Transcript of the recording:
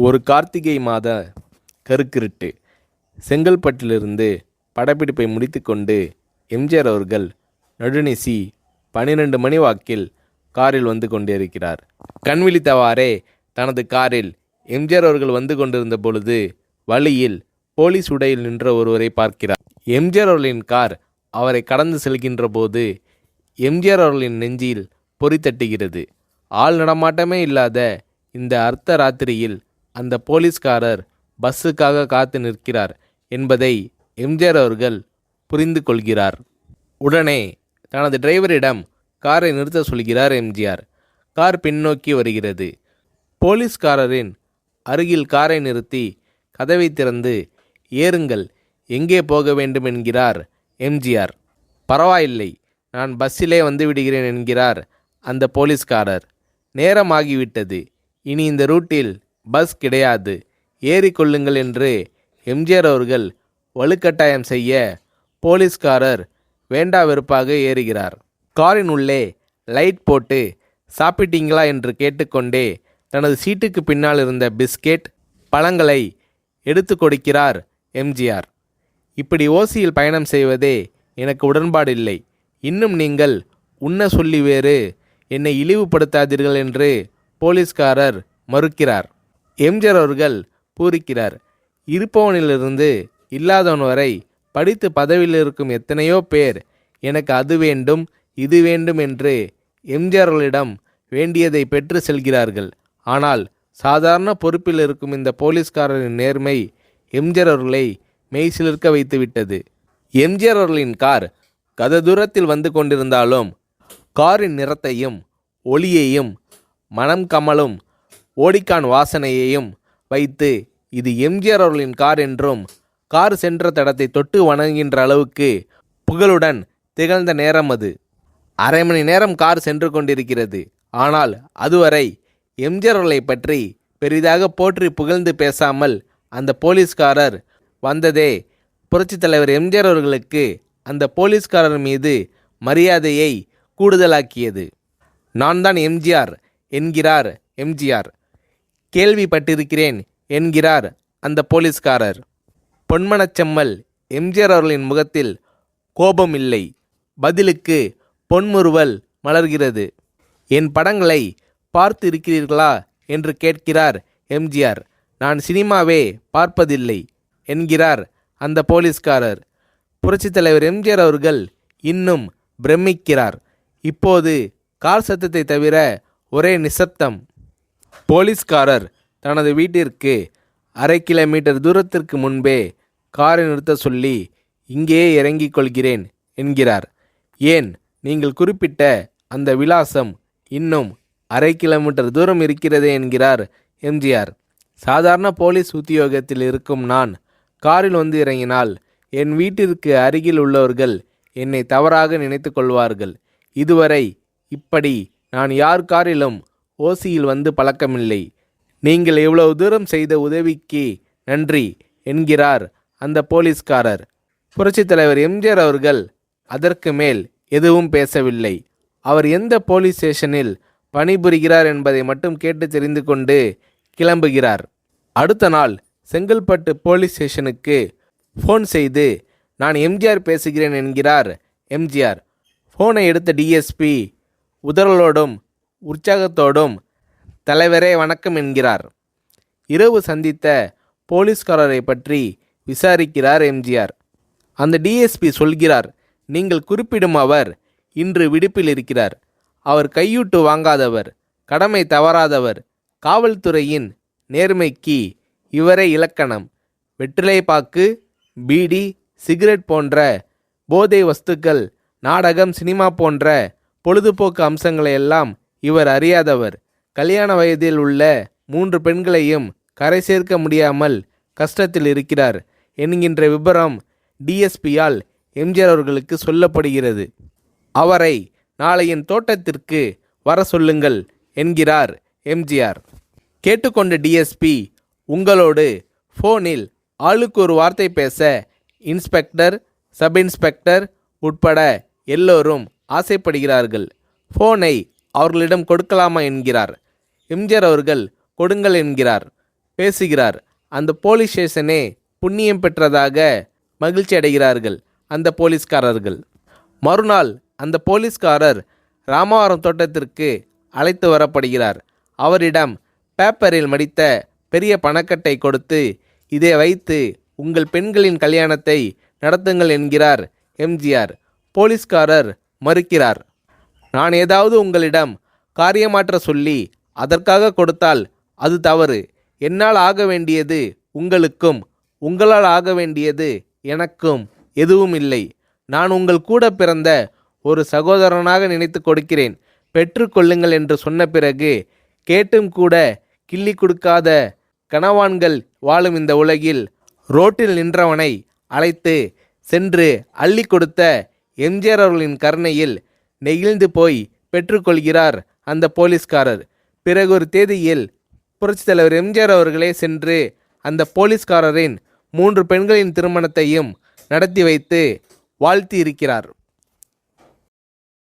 ஒரு கார்த்திகை மாத கருக்கிருட்டு. செங்கல்பட்டிலிருந்து படப்பிடிப்பை முடித்துக்கொண்டு எம்ஜிஆர் அவர்கள் நடுநிசி 12 மணி வாக்கில் காரில் வந்து கொண்டிருக்கிறார். கண் விழித்தவாறே தனது காரில் எம்ஜிஆர் அவர்கள் வந்து கொண்டிருந்த பொழுது வழியில் போலீஸ் உடையில் நின்ற ஒருவரை பார்க்கிறார். எம்ஜிஆர் அவர்களின் கார் அவரை கடந்து செல்கின்ற போது எம்ஜிஆர் அவர்களின் நெஞ்சில் பொறி தட்டுகிறது. ஆள் நடமாட்டமே இல்லாத இந்த அர்த்த ராத்திரியில் அந்த போலீஸ்காரர் பஸ்ஸுக்காக காத்து நிற்கிறார் என்பதை எம்ஜிஆர் அவர்கள் புரிந்து கொள்கிறார். உடனே தனது டிரைவரிடம் காரை நிறுத்த சொல்கிறார் எம்ஜிஆர். கார் பின்னோக்கி வருகிறது. போலீஸ்காரரின் அருகில் காரை நிறுத்தி கதவை திறந்து ஏறுங்கள், எங்கே போக வேண்டும் என்கிறார் எம்ஜிஆர். பரவாயில்லை, நான் பஸ்ஸிலே வந்து விடுகிறேன் என்கிறார் அந்த போலீஸ்காரர். நேரமாகிவிட்டது, இனி இந்த ரூட்டில் பஸ் கிடையாது, ஏறிக்கொள்ளுங்கள் என்று எம்ஜிஆர் அவர்கள் வலுக்கட்டாயம் செய்ய போலீஸ்காரர் வேண்டா வெறுப்பாக ஏறுகிறார். காரின் உள்ளே லைட் போட்டு சாப்பிட்டீங்களா என்று கேட்டுக்கொண்டே தனது சீட்டுக்கு பின்னால் இருந்த பிஸ்கெட் பழங்களை எடுத்து கொடுக்கிறார் எம்ஜிஆர். இப்படி ஓசியில் பயணம் செய்வதே எனக்கு உடன்பாடில்லை. இன்னும் நீங்கள் உண்ண சொல்லி வேறு என்னை இழிவுபடுத்தாதீர்கள் என்று போலீஸ்காரர் மறுக்கிறார். எம்ஜிஆர் அவர்கள் பூரிக்கிறார். இருப்பவனிலிருந்து இல்லாதவன் வரை படித்து பதவியில் இருக்கும் எத்தனையோ பேர் எனக்கு அது வேண்டும் இது வேண்டும் என்று எம்ஜிஆர் அவர்களிடம் வேண்டியதை பெற்று செல்கிறார்கள். ஆனால் சாதாரண பொறுப்பில் இருக்கும் இந்த போலீஸ்காரரின் நேர்மை எம்ஜிஆர் அவர்களை மெய்சிலிர்க்க வைத்துவிட்டது. எம்ஜிஆர் அவர்களின் கார் கத தூரத்தில் வந்து கொண்டிருந்தாலும் காரின் நிறத்தையும் ஒளியையும் மனம் கமலும் ஓடிக்கான் வாசனையையும் வைத்து இது எம்ஜிஆர் அவர்களின் கார் என்றும் கார் சென்ற தடத்தை தொட்டு வணங்குகின்ற அளவுக்கு புகழுடன் திகழ்ந்த நேரம் அது. அரை மணி நேரம் கார் சென்று கொண்டிருக்கிறது. ஆனால் அதுவரை எம்ஜிஆர் அவர்களை பற்றி பெரிதாக போற்றி புகழ்ந்து பேசாமல் அந்த போலீஸ்காரர் வந்ததே புரட்சித் தலைவர் எம்ஜிஆர் அவர்களுக்கு அந்த போலீஸ்காரர் மீது மரியாதையை கூடுதலாக்கியது. நான் தான் எம்ஜிஆர் என்கிறார் எம்ஜிஆர். கேள்விப்பட்டிருக்கிறேன் என்கிறார் அந்த போலீஸ்காரர். பொன்மனச்செம்மல் எம்ஜிஆர் அவர்களின் முகத்தில் கோபம் இல்லை, பதிலுக்கு பொன்முறுவல் மலர்கிறது. என் படங்களை பார்த்து இருக்கிறீர்களா என்று கேட்கிறார் எம்ஜிஆர். நான் சினிமாவே பார்ப்பதில்லை என்கிறார் அந்த போலீஸ்காரர். புரட்சித் தலைவர் எம்ஜிஆர் அவர்கள் இன்னும் பிரமிக்கிறார். இப்போது கார் சத்தத்தை தவிர ஒரே நிசப்தம். போலீஸ்காரர் தனது வீட்டிற்கு 1/2 கிலோமீட்டர் தூரத்திற்கு முன்பே காரை நிறுத்த சொல்லி இங்கேயே இறங்கிக் கொள்கிறேன் என்கிறார். ஏன், நீங்கள் குறிப்பிட்ட அந்த விலாசம் இன்னும் 1/2 கிலோமீட்டர் தூரம் இருக்கிறதே என்கிறார் எம்ஜிஆர். சாதாரண போலீஸ் உத்தியோகத்தில் இருக்கும் நான் காரில் வந்து இறங்கினால் என் வீட்டிற்கு அருகில் உள்ளவர்கள் என்னை தவறாக நினைத்து கொள்வார்கள். இதுவரை இப்படி நான் யார் காரிலும் ஓசியில் வந்து பழக்கமில்லை. நீங்கள் இவ்வளவு தூரம் செய்த உதவிக்கு நன்றி என்கிறார் அந்த போலீஸ்காரர். புரட்சித் தலைவர் எம்ஜிஆர் அவர்கள் அதற்கு மேல் எதுவும் பேசவில்லை. அவர் எந்த போலீஸ் ஸ்டேஷனில் பணிபுரிகிறார் என்பதை மட்டும் கேட்டு தெரிந்து கொண்டு கிளம்புகிறார். அடுத்த நாள் செங்கல்பட்டு போலீஸ் ஸ்டேஷனுக்கு ஃபோன் செய்து நான் எம்ஜிஆர் பேசுகிறேன் என்கிறார் எம்ஜிஆர். ஃபோனை எடுத்த டிஎஸ்பி உதறலோடும் உற்சாகத்தோடும் தலைவரே வணக்கம் என்கிறார். இரவு சந்தித்த போலீஸ்காரரை பற்றி விசாரிக்கிறார் எம்ஜிஆர். அந்த டிஎஸ்பி சொல்கிறார், நீங்கள் குறிப்பிடும் அவர் இன்று விடுப்பில் இருக்கிறார். அவர் கையூட்டு வாங்காதவர், கடமை தவறாதவர், காவல்துறையின் நேர்மைக்கு இவரே இலக்கணம். வெற்றிலை பாக்கு, பீடி, சிகரெட் போன்ற போதை வஸ்துக்கள், நாடகம், சினிமா போன்ற பொழுதுபோக்கு அம்சங்களையெல்லாம் இவர் அறியாதவர். கல்யாண வயதில் உள்ள 3 பெண்களையும் கரை சேர்க்க முடியாமல் கஷ்டத்தில் இருக்கிறார் என்கின்ற விபரம் டிஎஸ்பியால் எம்ஜிஆர் அவர்களுக்கு சொல்லப்படுகிறது. அவரை நாளை என் தோட்டத்திற்கு வர சொல்லுங்கள் என்கிறார் எம்ஜிஆர். கேட்டுக்கொண்ட டிஎஸ்பி உங்களோடு ஃபோனில் ஆளுக்கு ஒரு வார்த்தை பேச இன்ஸ்பெக்டர், சப் இன்ஸ்பெக்டர் உட்பட எல்லோரும் ஆசைப்படுகிறார்கள். ஃபோனை அவர்களிடம் கொடுக்கலாமா என்கிறார். எம்ஜிஆர் அவர்கள் கொடுங்கள் என்கிறார். பேசுகிறார். அந்த போலீஸ் ஸ்டேஷனே புண்ணியம் பெற்றதாக மகிழ்ச்சி அடைகிறார்கள் அந்த போலீஸ்காரர்கள். மறுநாள் அந்த போலீஸ்காரர் ராமவரம் தோட்டத்திற்கு அழைத்து வரப்படுகிறார். அவரிடம் பேப்பரில் மடித்த பெரிய பணக்கட்டை கொடுத்து, இதை வைத்து உங்கள் பெண்களின் கல்யாணத்தை நடத்துங்கள் என்கிறார் எம்ஜிஆர். போலீஸ்காரர் மறுக்கிறார். நான் ஏதாவது உங்களிடம் காரியமாற்ற சொல்லி அதற்காக கொடுத்தால் அது தவறு. என்னால் ஆக வேண்டியது உங்களுக்கும், உங்களால் ஆக வேண்டியது எனக்கும் எதுவும் இல்லை. நான் உங்கள் கூட பிறந்த ஒரு சகோதரனாக நினைத்து கொடுக்கிறேன், பெற்றுக்கொள்ளுங்கள் என்று சொன்ன பிறகு கேட்டும் கூட கிள்ளி கொடுக்காத கனவான்கள் வாழும் இந்த உலகில் ரோட்டில் நின்றவனை அழைத்து சென்று அள்ளி கொடுத்த எம்ஜிஆர் அவர்களின் கருணையில் நெகிழ்ந்து போய் பெற்றுக்கொள்கிறார் அந்த போலீஸ்காரர். பிறகு ஒரு தேதியில் புரட்சித் தலைவர் எம்ஜிஆர் அவர்களே சென்று அந்த போலீஸ்காரரின் 3 பெண்களின் திருமணத்தையும் நடத்தி வைத்து வாழ்த்தி இருக்கிறார்.